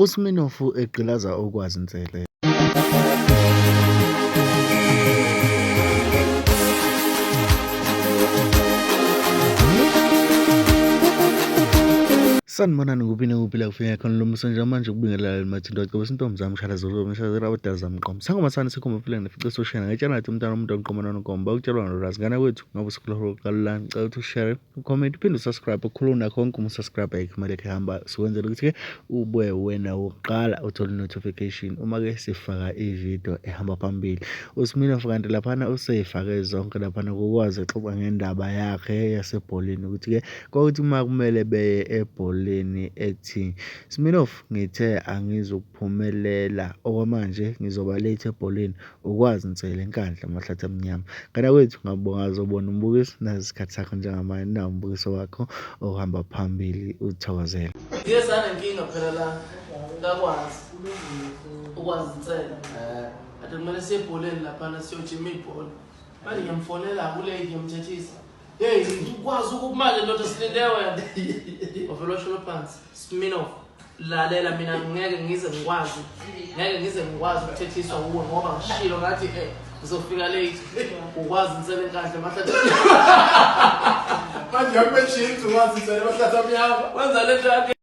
uSmirnoff egqilaza ukwazi Nsele. Sanibonani kuphi la kufika khona lo msonja manje ukubingelela mathindo cebe sintombi zami mshala zolo mshala abadala zami qoma sangoma sana sikhomba phela nefice social ngitshela nathi umntana umuntu oqomana nokomba ukutshelwa ngolwazi ngana kwethu ngabe sikhuluma kalula ngicela ukuthi ushare ucomment uphinde usubscribe ukhuluma nakho konke umusubscribe kumele ke hamba sikwenzela ukuthi ke ubuye wena wokuqala uthola notification uma ke sifaka ivideo ehamba phambili. uSmirnoff kanti laphana useyifake zonke laphana ukwazi exoxa ngendaba yakhe yasebholeni ukuthi ke kwakuthi uma kumele beye ebholeni ethi uSmirnoff ngithe angizokuphumelela okwamanje ngizoba late ebholeni ukwazi Nsele enkandla amahlathi amnyama kana kwethu ngabonga azobona umbukiso nasikhathi sakho njengamanje na umbukiso wakho ohamba phambili uthokozela ngiyezana inkinga phela la ngakwazi ukwazi Nsele ade kumele siyebholeni lapha siyojima ibhola manje ngiyamfonela kule ngiyamthethisa hey ukwazi ukumanje ndoda silinde wena ovela washo phansi uSmirnoff lalela mina ngeke ngize ngikwazi ukuthethiswa uwe ngoba ngishilo ngathi ngizofika late ukwazi Nsele enkandla amahlathi manje yakubeshini ukwazi Nsele amahlathi amnyama wenza lento yakhe